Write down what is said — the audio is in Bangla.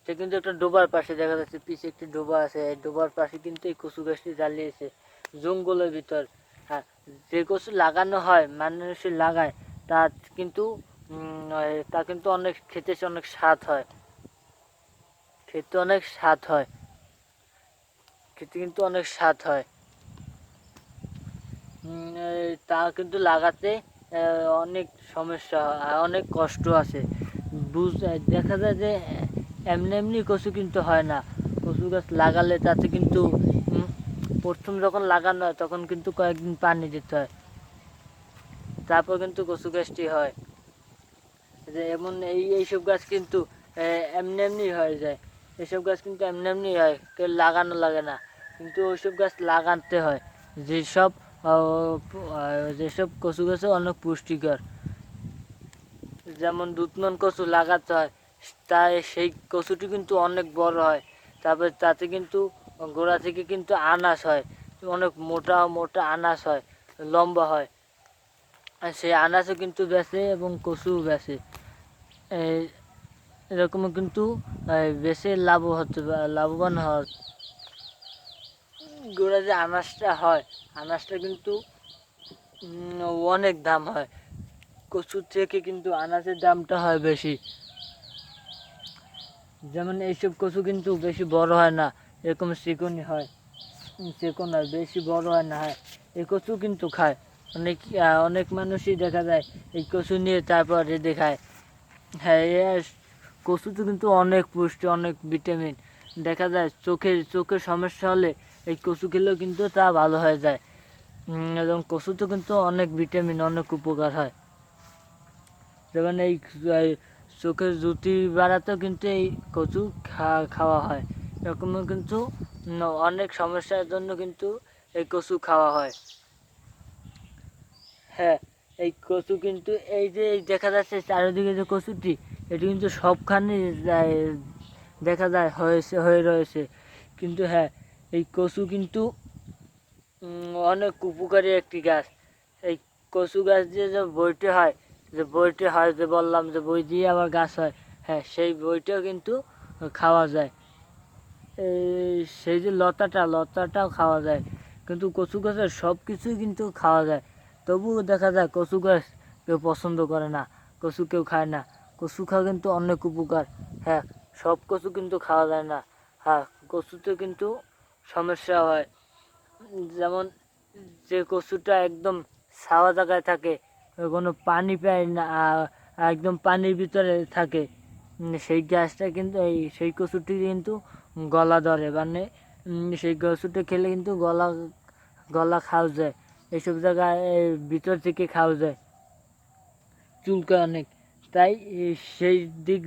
এটা কিন্তু একটা ডোবার পাশে দেখা যাচ্ছে, পিছে একটি ডোবা আছে, এই ডোবার পাশে কিন্তু এই কচু গাছটি জ্বালিয়েছে জঙ্গলের ভিতর। হ্যাঁ, যে কচু লাগানো হয়, মানুষে লাগায়, তা কিন্তু তা কিন্তু অনেক খেতে অনেক স্বাদ হয়, খেতে অনেক স্বাদ হয়, খেতে কিন্তু অনেক স্বাদ হয়। তা কিন্তু লাগাতে অনেক সমস্যা হয়, অনেক কষ্ট আছে। দেখা যায় যে এমনি এমনি কচু কিন্তু হয় না, কচু গাছ লাগালে তাতে কিন্তু প্রথম যখন লাগানো হয় তখন কিন্তু কয়েকদিন পানি দিতে হয়, তারপর কিন্তু কচু গাছটি হয়। যে এমন এইসব গাছ কিন্তু এমনি এমনি হয়ে যায়, এসব গাছ কিন্তু এমনি এমনি হয়, কেউ লাগানো লাগে না, কিন্তু ওইসব গাছ লাগাতে হয়। যেসব যেসব কচু গাছে অনেক পুষ্টিকর, যেমন দুধমান কচু লাগাতে হয়, তাই সেই কচুটি কিন্তু অনেক বড় হয়, তারপরে তাতে কিন্তু গোড়া থেকে কিন্তু আনাজ হয়, অনেক মোটা মোটা আনাজ হয়, লম্বা হয়, আর সেই আনাজও কিন্তু বেচে এবং কচুও বেচে। এরকমও কিন্তু বেশি লাভবান হওয়ার। গোড়া যে আনাজটা হয়, আনাজটা কিন্তু অনেক দাম হয়, কচুর থেকে কিন্তু আনাজের দামটা হয় বেশি। যেমন এইসব কচু কিন্তু বেশি বড় হয় না, এরকম চিকনি হয়, চিকন হয়, বেশি বড় হয় না। হয় এই কচু কিন্তু খায় অনেক মানুষই দেখা যায় এই কচু নিয়ে তারপর রেঁধে খায়। হ্যাঁ, কচুতে কিন্তু অনেক পুষ্টি, অনেক ভিটামিন। দেখা যায় চোখের সমস্যা হলে এই কচু খেলেও কিন্তু তা ভালো হয়ে যায়। এবং কচুতে কিন্তু অনেক ভিটামিন, অনেক উপকার হয়। যেমন এই চোখের জ্যোতি বাড়াতেও কিন্তু এই কচু খাওয়া হয়। এরকমও কিন্তু অনেক সমস্যার জন্য কিন্তু এই কচু খাওয়া হয়। হ্যাঁ, এই কচু কিন্তু এই যে দেখা যাচ্ছে চারিদিকে যে কচুটি, এটি কিন্তু সবখানে দেখা যায় হয়ে রয়েছে। কিন্তু হ্যাঁ, এই কচু কিন্তু অনেক উপকারী একটি গাছ। এই কচু গাছ দিয়ে যে বইটি হয় যে বললাম যে বই দিয়ে আবার গাছ হয়, হ্যাঁ সেই বইটাও কিন্তু খাওয়া যায়। সেই যে লতাটাও খাওয়া যায়। কিন্তু কচু গাছের সব কিছুই কিন্তু খাওয়া যায়, তবুও দেখা যায় কচু গাছ কেউ পছন্দ করে না, কচু কেউ খায় না। কচু খাওয়া কিন্তু অনেক উপকার। হ্যাঁ, সব কচু কিন্তু খাওয়া যায় না। হ্যাঁ, কচুতে কিন্তু সমস্যা হয়। যেমন যে কচুটা একদম ছাওয়া জায়গায় থাকে, কোনো পানি পায় না, একদম পানির ভিতরে থাকে, সেই গাছটা কিন্তু সেই কচুটি কিন্তু গলা ধরে, মানে সেই কচুটা খেলে কিন্তু গলা খাওয়া যায়, এইসব জায়গায় ভিতর থেকে খাওয়া যায়, চুলকায় অনেক। তাই সেই দিক